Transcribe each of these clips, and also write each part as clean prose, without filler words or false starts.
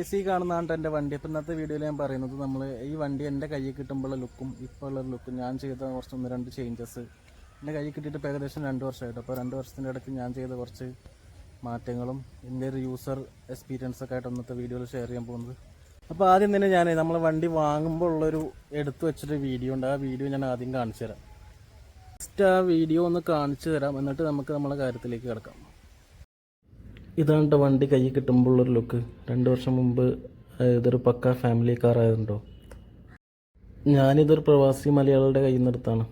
Guys, ഈ കാണുന്നതാണ് എൻ്റെ വണ്ടി. അപ്പോൾ ഇന്നത്തെ വീഡിയോയിൽ ഞാൻ പറയുന്നത് നമ്മൾ ഈ വണ്ടി എൻ്റെ കയ്യിൽ കിട്ടുമ്പോഴുള്ള ലുക്കും ഇപ്പോൾ ഉള്ള ലുക്കും ഞാൻ ചെയ്ത കുറച്ച് 1-2 ചേഞ്ചസ് എൻ്റെ കയ്യിൽ കിട്ടിയിട്ട് ഇപ്പോൾ ഏകദേശം 2 വർഷമായിട്ട്. അപ്പോൾ 2 വർഷത്തിൻ്റെ ഇടയ്ക്ക് ഞാൻ ചെയ്ത കുറച്ച് മാറ്റങ്ങളും എൻ്റെ ഒരു യൂസർ എക്സ്പീരിയൻസൊക്കെ ആയിട്ട് ഇന്നത്തെ വീഡിയോയിൽ ഷെയർ ചെയ്യാൻ പോകുന്നത്. അപ്പോൾ ആദ്യം തന്നെ ഞാൻ നമ്മൾ വണ്ടി വാങ്ങുമ്പോൾ ഉള്ളൊരു എടുത്തു വെച്ചിട്ട് വീഡിയോ ഉണ്ട്. ആ വീഡിയോ ഞാൻ ആദ്യം കാണിച്ചു തരാം. ജസ്റ്റ് ആ വീഡിയോ ഒന്ന് കാണിച്ചു തരാം, എന്നിട്ട് നമുക്ക് നമ്മളെ കാര്യത്തിലേക്ക് കിടക്കാം. ഇതാണ് വണ്ടി കയ്യിൽ കിട്ടുമ്പോഴുള്ളൊരു ലുക്ക്. 2 വർഷം മുമ്പ് ഇതൊരു പക്ക ഫാമിലി കാർ ആയതുണ്ടോ. ഞാനിതൊരു പ്രവാസി മലയാളിയുടെ കയ്യിൽ നിന്ന് എടുത്താണ്.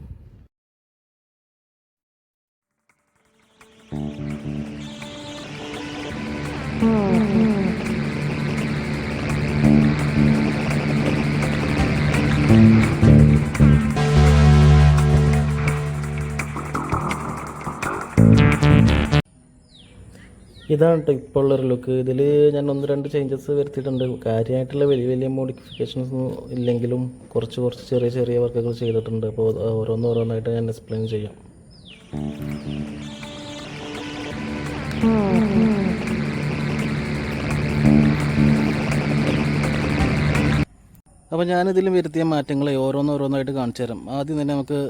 ഇതാണ് കേട്ടോ ഇപ്പോൾ ഉള്ളൊരു ലുക്ക്. ഇതിൽ ഞാൻ 1-2 ചേഞ്ചസ് വരുത്തിയിട്ടുണ്ട്. കാര്യമായിട്ടുള്ള വലിയ മോഡിഫിക്കേഷൻസ് ഒന്നും ഇല്ലെങ്കിലും കുറച്ച് ചെറിയ വർക്കുകൾ ചെയ്തിട്ടുണ്ട്. അപ്പോൾ ഓരോന്നായിട്ട് ഞാൻ എക്സ്പ്ലെയിൻ ചെയ്യാം. അപ്പോൾ ഞാനിതിലും വരുത്തിയ മാറ്റങ്ങൾ ഓരോന്നായിട്ട് കാണിച്ചു തരാം. ആദ്യം തന്നെ നമുക്ക്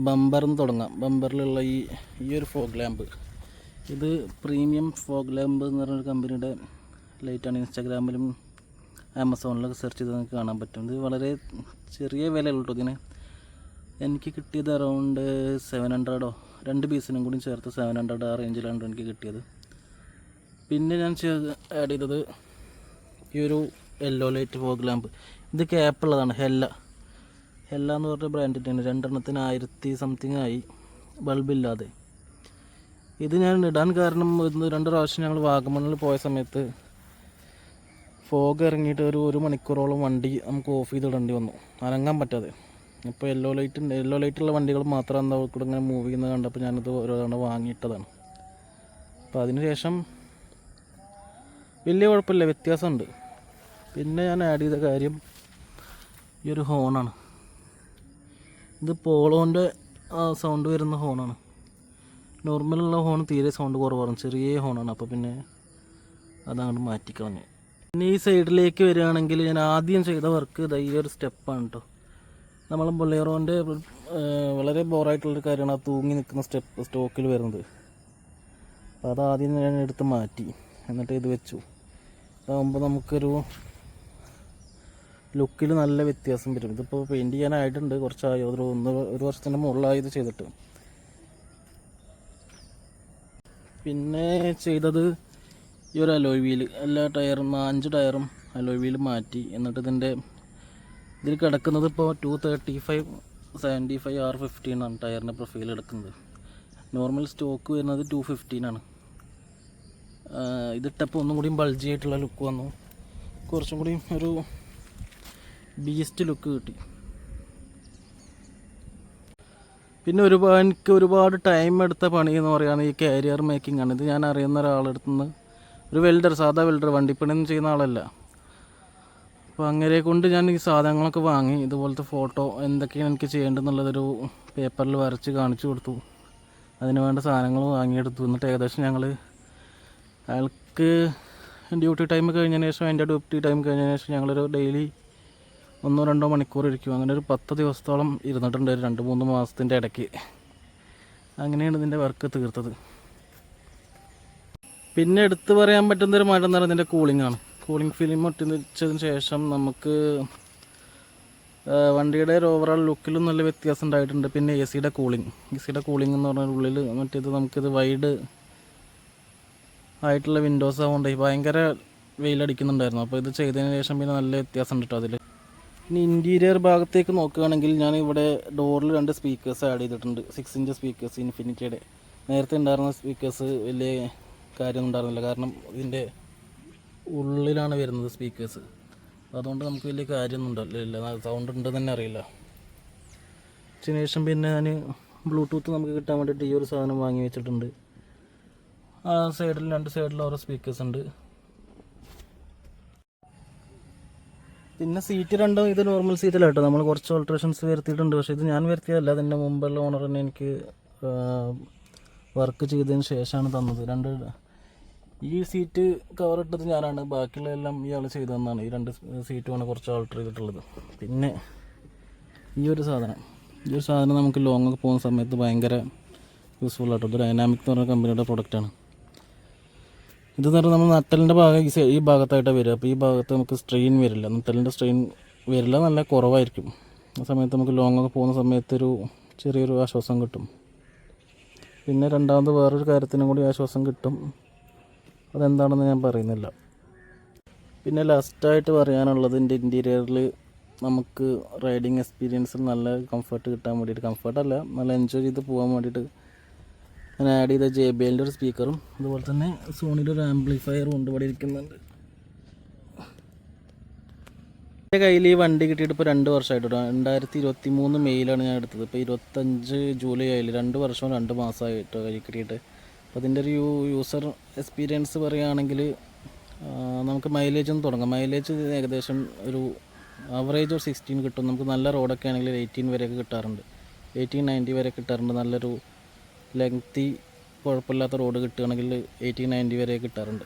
ബമ്പറിന്ന് തുടങ്ങാം. ബമ്പറിലുള്ള ഈ ഒരു ഫോഗ് ലാമ്പ്, ഇത് പ്രീമിയം ഫോഗ് ലാമ്പ് എന്ന് പറഞ്ഞൊരു കമ്പനിയുടെ ലൈറ്റാണ്. ഇൻസ്റ്റാഗ്രാമിലും ആമസോണിലൊക്കെ സെർച്ച് ചെയ്ത് നിങ്ങൾക്ക് കാണാൻ പറ്റും. ഇത് വളരെ ചെറിയ വിലയുള്ളൂ കേട്ടോ ഇതിന്. എനിക്ക് കിട്ടിയത് അറൗണ്ട് 700 2 പീസിനും കൂടി ചേർത്ത് 700 ആ റേഞ്ചിലാണ് എനിക്ക് കിട്ടിയത്. പിന്നെ ഞാൻ ആഡ് ചെയ്തത് ഈ ഒരു യെല്ലോ ലൈറ്റ് ഫോഗ് ലാമ്പ്. ഇത് ക്യാപ്പുള്ളതാണ്. ഹെല്ല എന്ന് പറഞ്ഞ ബ്രാൻഡിൻ്റെയാണ്. 2 1000 സംതിങ് ആയി ബൾബില്ലാതെ. ഇത് ഞാൻ ഇടാൻ കാരണം 2 പ്രാവശ്യം ഞങ്ങൾ വാഗമണ്ണിൽ പോയ സമയത്ത് ഫോഗ് ഇറങ്ങിയിട്ട് ഒരു മണിക്കൂറോളം വണ്ടി നമുക്ക് ഓഫ് ചെയ്തിടേണ്ടി വന്നു, അനങ്ങാൻ പറ്റാതെ. ഇപ്പോൾ യെല്ലോ ലൈറ്റുള്ള വണ്ടികൾ മാത്രം എന്താ കൂടെ ഇങ്ങനെ മൂവ് ചെയ്യുന്നത് കണ്ടപ്പോൾ ഞാനിത് ഓരോ തവണ വാങ്ങിയിട്ടതാണ്. അപ്പോൾ അതിന് ശേഷം വലിയ കുഴപ്പമില്ല, വ്യത്യാസമുണ്ട്. പിന്നെ ഞാൻ ആഡ് ചെയ്ത കാര്യം ഈ ഒരു ഹോണാണ്. ഇത് പോളോൻ്റെ സൗണ്ട് വരുന്ന ഹോണാണ്. നോർമലുള്ള ഹോൺ തീരെ സൗണ്ട് കുറവാണ്, ചെറിയ ഹോണാണ്. അപ്പോൾ പിന്നെ അതങ്ങോട്ട് മാറ്റിക്കളഞ്ഞു. പിന്നെ ഈ സൈഡിലേക്ക് വരികയാണെങ്കിൽ ഞാൻ ആദ്യം ചെയ്ത വർക്ക് ഈ ഒരു സ്റ്റെപ്പാണ് കേട്ടോ. നമ്മൾ ബൊലേറോൻ്റെ വളരെ ബോറായിട്ടുള്ളൊരു കാര്യമാണ് ആ തൂങ്ങി നിൽക്കുന്ന സ്റ്റോക്കിൽ വരുന്നത്. അപ്പോൾ അതാദ്യം ഞാൻ എടുത്ത് മാറ്റി, എന്നിട്ട് ഇത് വെച്ചു. അതാകുമ്പോൾ നമുക്കൊരു ലുക്കിൽ നല്ല വ്യത്യാസം വരും. ഇതിപ്പോൾ പെയിൻറ്റ് ചെയ്യാനായിട്ടുണ്ട്, കുറച്ചായി, ഒരു വർഷത്തിൻ്റെ മുകളിലായി ഇത് ചെയ്തിട്ട്. പിന്നെ ചെയ്തത് ഈ ഒരു അലോയ് വീല്, എല്ലാ ടയറും 5 ടയറും അലോയ് വീല് മാറ്റി. എന്നിട്ട് ഇതിൽ കിടക്കുന്നത് ഇപ്പോൾ 235/75 R15 ആണ് ടയറിൻ്റെ പ്രൊഫൈൽ എടുക്കുന്നത്. നോർമൽ സ്റ്റോക്ക് വരുന്നത് 215 ആണ്. ഇതിട്ടപ്പോൾ ഒന്നും കൂടി ബൾജി ആയിട്ടുള്ള ലുക്ക് വന്നു, കുറച്ചും കൂടി ഒരു ബീസ്റ്റ് ലുക്ക് കിട്ടി. പിന്നെ എനിക്ക് ഒരുപാട് ടൈം എടുത്ത പണി എന്ന് പറയുന്നത് ഈ കാരിയർ മേക്കിംഗ് ആണ്. ഇത് ഞാൻ അറിയുന്ന ഒരാളെടുത്തു നിന്ന്, ഒരു വെൽഡർ, സാധാ വെൽഡർ, വണ്ടിപ്പണിയൊന്നും ചെയ്യുന്ന ആളല്ല. അപ്പോൾ അങ്ങനെ കൊണ്ട് ഞാൻ ഈ സാധനങ്ങളൊക്കെ വാങ്ങി. ഇതുപോലത്തെ ഫോട്ടോ എന്തൊക്കെയാണ് എനിക്ക് ചെയ്യേണ്ടതെന്നുള്ളതൊരു പേപ്പറിൽ വരച്ച് കാണിച്ചു കൊടുത്തു. അതിന് വേണ്ട സാധനങ്ങൾ വാങ്ങിയെടുത്തു. എന്നിട്ട് ഏകദേശം ഞങ്ങൾ അയാൾക്ക് ഡ്യൂട്ടി ടൈം കഴിഞ്ഞതിന് ശേഷം, എൻ്റെ ഡ്യൂട്ടി ടൈം കഴിഞ്ഞതിന് ശേഷം ഞങ്ങളൊരു ഡെയിലി 1-2 മണിക്കൂർ ഇരിക്കും. അങ്ങനെ ഒരു 10 ദിവസത്തോളം ഇരുന്നിട്ടുണ്ട്, 2-3 മാസത്തിൻ്റെ ഇടയ്ക്ക്. അങ്ങനെയാണ് ഇതിൻ്റെ വർക്ക് തീർത്തത്. പിന്നെ എടുത്ത് പറയാൻ പറ്റുന്നൊരു മാറ്റം എന്ന് പറയുന്നത് ഇതിൻ്റെ കൂളിംഗാണ്. കൂളിംഗ് ഫിലിം ഒട്ടിച്ചതിന് ശേഷം നമുക്ക് വണ്ടിയുടെ ഒരു ഓവറോൾ ലുക്കിലും നല്ല വ്യത്യാസം ഉണ്ടായിട്ടുണ്ട്. പിന്നെ എ സിയുടെ കൂളിംഗ് എന്ന് പറഞ്ഞാൽ ഉള്ളിൽ മറ്റേത് നമുക്കിത് വൈഡ് ആയിട്ടുള്ള വിൻഡോസ് ആവുകൊണ്ട് ഭയങ്കര വെയിലടിക്കുന്നുണ്ടായിരുന്നു. അപ്പോൾ ഇത് ചെയ്തതിന് ശേഷം പിന്നെ നല്ല വ്യത്യാസം ഉണ്ട് കേട്ടോ അതിൽ. ഇനി ഇൻറ്റീരിയർ ഭാഗത്തേക്ക് നോക്കുകയാണെങ്കിൽ ഞാൻ ഇവിടെ ഡോറിൽ 2 സ്പീക്കേഴ്സ് ആഡ് ചെയ്തിട്ടുണ്ട്. 6 ഇഞ്ച് സ്പീക്കേഴ്സ്, ഇൻഫിനിറ്റിയുടെ. നേരത്തെ ഉണ്ടായിരുന്ന സ്പീക്കേഴ്സ് വലിയ കാര്യമൊന്നും ഉണ്ടായിരുന്നില്ല, കാരണം ഇതിൻ്റെ ഉള്ളിലാണ് വരുന്നത് സ്പീക്കേഴ്സ്. അതുകൊണ്ട് നമുക്ക് വലിയ കാര്യമൊന്നും ഉണ്ടാവില്ല, സൗണ്ട് ഉണ്ടെന്ന് തന്നെ അറിയില്ല. അതിന് ശേഷം പിന്നെ ഞാൻ ബ്ലൂടൂത്ത് നമുക്ക് കിട്ടാൻ വേണ്ടിയിട്ട് ഈ ഒരു സാധനം വാങ്ങി വെച്ചിട്ടുണ്ട്. ആ സൈഡിൽ 2 സൈഡിൽ ഓരോ സ്പീക്കേഴ്സ് ഉണ്ട്. പിന്നെ സീറ്റ് രണ്ടും ഇത് നോർമൽ സീറ്റിലാട്ടോ. നമ്മൾ കുറച്ച് ഓൾട്രേഷൻസ് വരുത്തിയിട്ടുണ്ട്, പക്ഷേ ഇത് ഞാൻ വരുത്തിയതല്ല. അതിൻ്റെ മുമ്പുള്ള ഓണർ തന്നെ എനിക്ക് വർക്ക് ചെയ്തതിന് ശേഷമാണ് തന്നത്. ഈ സീറ്റ് കവർ ഇട്ടത് ഞാനാണ്, ബാക്കിയുള്ള എല്ലാം ഇയാൾ ചെയ്തു തന്നാണ്. ഈ 2 സീറ്റുമാണ് കുറച്ച് ആൾട്ടർ ചെയ്തിട്ടുള്ളത്. പിന്നെ ഈ ഒരു സാധനം നമുക്ക് ലോങ് ഒക്കെ പോകുന്ന സമയത്ത് ഭയങ്കര യൂസ്ഫുൾ ആട്ടോ. ഇത് ഡൈനാമിക് എന്ന് പറഞ്ഞ കമ്പനിയുടെ പ്രൊഡക്റ്റാണ്. ഇത് പറഞ്ഞാൽ നമ്മൾ നട്ടലിൻ്റെ ഭാഗം ഈ ഭാഗത്തായിട്ടാണ് വരിക. അപ്പോൾ ഈ ഭാഗത്ത് നമുക്ക് സ്ട്രെയിൻ വരില്ല, നട്ടലിൻ്റെ സ്ട്രെയിൻ വരില്ല, നല്ല കുറവായിരിക്കും. ആ സമയത്ത് നമുക്ക് ലോങ് ഒക്കെ പോകുന്ന സമയത്തൊരു ചെറിയൊരു ആശ്വാസം കിട്ടും. പിന്നെ രണ്ടാമത് വേറൊരു കാര്യത്തിനും കൂടി ആശ്വാസം കിട്ടും, അതെന്താണെന്ന് ഞാൻ പറയുന്നില്ല. പിന്നെ ലാസ്റ്റായിട്ട് പറയാനുള്ളത്, ഇതിൻ്റെ ഇൻറ്റീരിയറിൽ നമുക്ക് റൈഡിങ് എക്സ്പീരിയൻസിൽ നല്ല കംഫർട്ട് കിട്ടാൻ വേണ്ടിയിട്ട്, കംഫർട്ടല്ല, നല്ല എൻജോയ് ചെയ്ത് പോകാൻ വേണ്ടിയിട്ട് ഞാൻ ആഡ് ചെയ്ത JBLൻ്റെ ഒരു സ്പീക്കറും അതുപോലെ തന്നെ സോണിയുടെ ഒരു ആംപ്ലിഫയറും ഉണ്ട് ഇവിടെ ഇരിക്കുന്നുണ്ട്. എൻ്റെ കയ്യിൽ ഈ വണ്ടി കിട്ടിയിട്ട് ഇപ്പോൾ 2 വർഷമായിട്ടോ. 2023 മെയ്യിലാണ് ഞാൻ എടുത്തത്. ഇപ്പോൾ 25 ജൂലൈ ആയില്ല, 2 വർഷവും 2 മാസമായിട്ടോ കയ്യിൽ കിട്ടിയിട്ട്. അപ്പോൾ അതിൻ്റെ ഒരു യൂസർ എക്സ്പീരിയൻസ് പറയുകയാണെങ്കിൽ നമുക്ക് മൈലേജൊന്നും തുടങ്ങാം. മൈലേജ് ഏകദേശം ഒരു ആവറേജ് ഒരു 16 കിട്ടും. നമുക്ക് നല്ല റോഡൊക്കെ ആണെങ്കിൽ 18 വരെയൊക്കെ കിട്ടാറുണ്ട്, 18-19 വരെ കിട്ടാറുണ്ട്. നല്ലൊരു ലെങ്തി കുഴപ്പമില്ലാത്ത റോഡ് കിട്ടുകയാണെങ്കിൽ 18-19 വരെ കിട്ടാറുണ്ട്.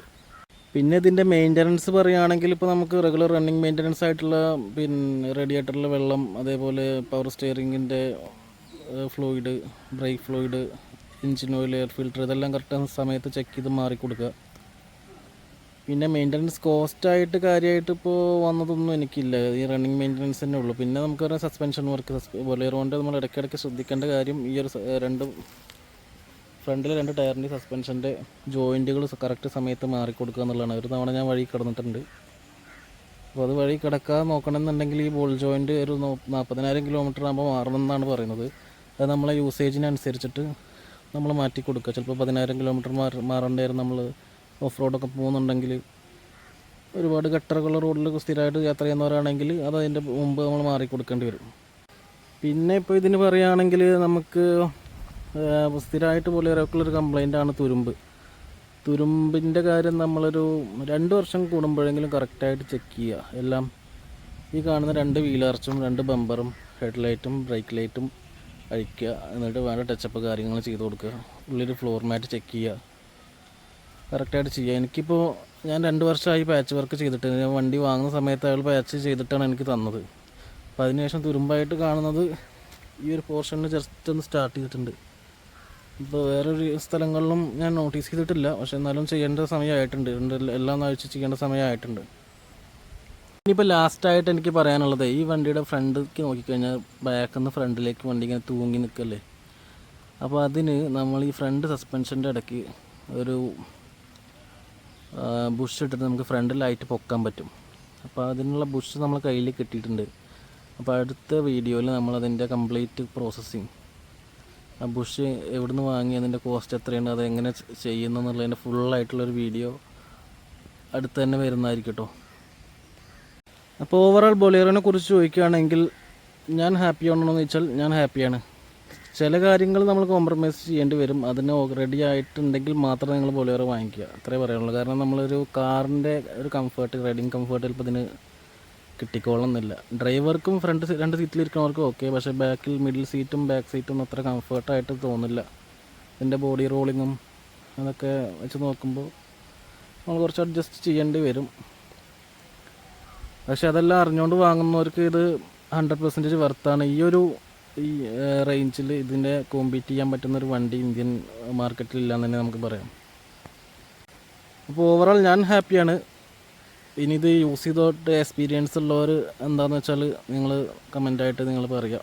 പിന്നെ ഇതിൻ്റെ മെയിൻ്റനൻസ് പറയുകയാണെങ്കിൽ ഇപ്പോൾ നമുക്ക് റെഗുലർ റണ്ണിങ് മെയിൻ്റനൻസ് ആയിട്ടുള്ള പിന്നെ റേഡിയേറ്ററിലെ വെള്ളം, അതേപോലെ പവർ സ്റ്റിയറിങ്ങിൻ്റെ fluid, brake fluid, engine oil, air filter, ഇതെല്ലാം കറക്റ്റ് സമയത്ത് ചെക്ക് ചെയ്ത് മാറിക്കൊടുക്കുക. പിന്നെ മെയിൻ്റനൻസ് കോസ്റ്റായിട്ട് കാര്യമായിട്ട് ഇപ്പോൾ വന്നതൊന്നും എനിക്കില്ല, ഈ റണ്ണിങ് മെയിൻ്റനൻസ് തന്നെ ഉള്ളൂ. പിന്നെ നമുക്ക് പറയാം സസ്പെൻഷൻ വർക്ക്, ബൊലേറോൻ്റെ നമ്മൾ ഇടയ്ക്കിടയ്ക്ക് ശ്രദ്ധിക്കേണ്ട കാര്യം ഈ ഒരു ഫ്രണ്ടിലെ 2 ടയറിൻ്റെ സസ്പെൻഷൻ്റെ ജോയിൻറ്റുകൾ കറക്റ്റ് സമയത്ത് മാറിക്കൊടുക്കുക എന്നുള്ളതാണ്. ഒരു തവണ ഞാൻ വഴി കിടന്നിട്ടുണ്ട്. അപ്പോൾ അത് വഴി കിടക്കാതെ നോക്കണമെന്നുണ്ടെങ്കിൽ ഈ ബോൾ ജോയിൻറ്റ് ഒരു 40,000 കിലോമീറ്റർ ആകുമ്പോൾ മാറണമെന്നാണ് പറയുന്നത്. അത് നമ്മളെ യൂസേജിനനുസരിച്ചിട്ട് നമ്മൾ മാറ്റി കൊടുക്കുക. ചിലപ്പോൾ 10,000 കിലോമീറ്റർ മാറേണ്ടായിരുന്നു. നമ്മൾ ഓഫ് റോഡൊക്കെ പോകുന്നുണ്ടെങ്കിൽ, ഒരുപാട് ഗട്ടറുള്ള റോഡിൽ സ്ഥിരമായിട്ട് യാത്ര ചെയ്യുന്നവരാണെങ്കിൽ അത് അതിൻ്റെ മുമ്പ് നമ്മൾ മാറിക്കൊടുക്കേണ്ടി വരും. പിന്നെ ഇപ്പോൾ ഇതിന് പറയുകയാണെങ്കിൽ നമുക്ക് സ്ഥിരമായിട്ട് ബൊലേറോക്കുള്ളൊരു കംപ്ലൈൻ്റാണ് തുരുമ്പിൻ്റെ കാര്യം. നമ്മളൊരു 2 വർഷം കൂടുമ്പോഴെങ്കിലും കറക്റ്റായിട്ട് ചെക്ക് ചെയ്യുക. എല്ലാം ഈ കാണുന്ന 2 വീലർച്ചും 2 ബമ്പറും ഹെഡ്ലൈറ്റും ബ്രേക്ക് ലൈറ്റും അഴിക്കുക. എന്നിട്ട് വേണ്ട ടച്ചപ്പ് കാര്യങ്ങൾ ചെയ്ത് കൊടുക്കുക. ഉള്ളിൽ ഫ്ലോർ മാറ്റ് ചെക്ക് ചെയ്യുക, കറക്റ്റായിട്ട് ചെയ്യുക. എനിക്കിപ്പോൾ ഞാൻ 2 വർഷമായി പാച്ച് വർക്ക് ചെയ്തിട്ട്. ഞാൻ വണ്ടി വാങ്ങുന്ന സമയത്ത് അയാൾ പാച്ച് ചെയ്തിട്ടാണ് എനിക്ക് തന്നത്. അപ്പോൾ അതിനുശേഷം തുരുമ്പായിട്ട് കാണുന്നത് ഈ ഒരു പോർഷനിൽ ജസ്റ്റ് ഒന്ന് സ്റ്റാർട്ട് ചെയ്തിട്ടുണ്ട്. ഇപ്പോൾ വേറൊരു സ്ഥലങ്ങളിലും ഞാൻ നോട്ടീസ് ചെയ്തിട്ടില്ല, പക്ഷെ എന്നാലും ചെയ്യേണ്ട സമയമായിട്ടുണ്ട്. എല്ലാം ആഴ്ച ചെയ്യേണ്ട സമയമായിട്ടുണ്ട്. ഇനിയിപ്പോൾ ലാസ്റ്റായിട്ട് എനിക്ക് പറയാനുള്ളത്, ഈ വണ്ടിയുടെ ഫ്രണ്ടിലേക്ക് നോക്കിക്കഴിഞ്ഞാൽ ബാക്കിൽ നിന്ന് ഫ്രണ്ടിലേക്ക് വണ്ടി ഇങ്ങനെ തൂങ്ങി നിൽക്കല്ലേ. അപ്പോൾ അതിന് നമ്മൾ ഈ ഫ്രണ്ട് സസ്പെൻഷൻ്റെ ഇടയ്ക്ക് ഒരു ബുഷ് ഇട്ടിട്ട് നമുക്ക് ഫ്രണ്ടിലായിട്ട് പൊക്കാൻ പറ്റും. അപ്പോൾ അതിനുള്ള ബുഷ് നമ്മൾ കയ്യിൽ കിട്ടിയിട്ടുണ്ട്. അപ്പോൾ അടുത്ത വീഡിയോയിൽ നമ്മളതിൻ്റെ കംപ്ലീറ്റ് പ്രോസസ്സിങ്, ആ ബുഷ് എവിടെ നിന്ന് വാങ്ങി, അതിൻ്റെ കോസ്റ്റ് എത്രയുണ്ട്, അതെങ്ങനെ ചെയ്യുന്നു എന്നുള്ളതിൻ്റെ ഫുള്ളായിട്ടുള്ളൊരു വീഡിയോ അടുത്ത് തന്നെ വരുന്നതായിരിക്കും കേട്ടോ. അപ്പോൾ ഓവറോൾ ബൊലേറോനെ കുറിച്ച് ചോദിക്കുകയാണെങ്കിൽ ഞാൻ ഹാപ്പിയാണോ എന്ന് ചോദിച്ചാൽ ഞാൻ ഹാപ്പിയാണ്. ചില കാര്യങ്ങൾ നമ്മൾ കോംപ്രമൈസ് ചെയ്യേണ്ടി വരും. അതിന് റെഡി ആയിട്ടുണ്ടെങ്കിൽ മാത്രമേ നിങ്ങൾ ബൊലേറോ വാങ്ങിക്കുക, അത്രേ പറയാനുള്ളൂ. കാരണം നമ്മളൊരു കാറിൻ്റെ ഒരു കംഫർട്ട്, റൈഡിങ് കംഫർട്ട് ചിലപ്പോൾ ഇതിന് കിട്ടിക്കോളണമെന്നില്ല. ഡ്രൈവർക്കും ഫ്രണ്ട് 2 സീറ്റിലിരിക്കുന്നവർക്കും ഓക്കെ, പക്ഷേ ബാക്കിൽ മിഡിൽ സീറ്റും ബാക്ക് സീറ്റും അത്ര കംഫർട്ടായിട്ട് തോന്നില്ല. ഇതിൻ്റെ ബോഡി റോളിങ്ങും അതൊക്കെ വെച്ച് നോക്കുമ്പോൾ നമ്മൾ കുറച്ച് അഡ്ജസ്റ്റ് ചെയ്യേണ്ടി വരും. പക്ഷെ അതെല്ലാം അറിഞ്ഞുകൊണ്ട് വാങ്ങുന്നവർക്ക് ഇത് 100% വർത്താണ്. ഈ റേഞ്ചിൽ ഇതിൻ്റെ കോമ്പീറ്റ് ചെയ്യാൻ പറ്റുന്നൊരു വണ്ടി ഇന്ത്യൻ മാർക്കറ്റിൽ ഇല്ലയെന്ന് തന്നെ നമുക്ക് പറയാം. അപ്പോൾ ഓവറോൾ ഞാൻ ഹാപ്പിയാണ്. ഇനി ഇത് യൂസ് ചെയ്തോട്ട് എക്സ്പീരിയൻസ് ഉള്ളവർ എന്താണെന്ന് വെച്ചാൽ നിങ്ങൾ കമൻ്റായിട്ട് നിങ്ങൾ പറയുക.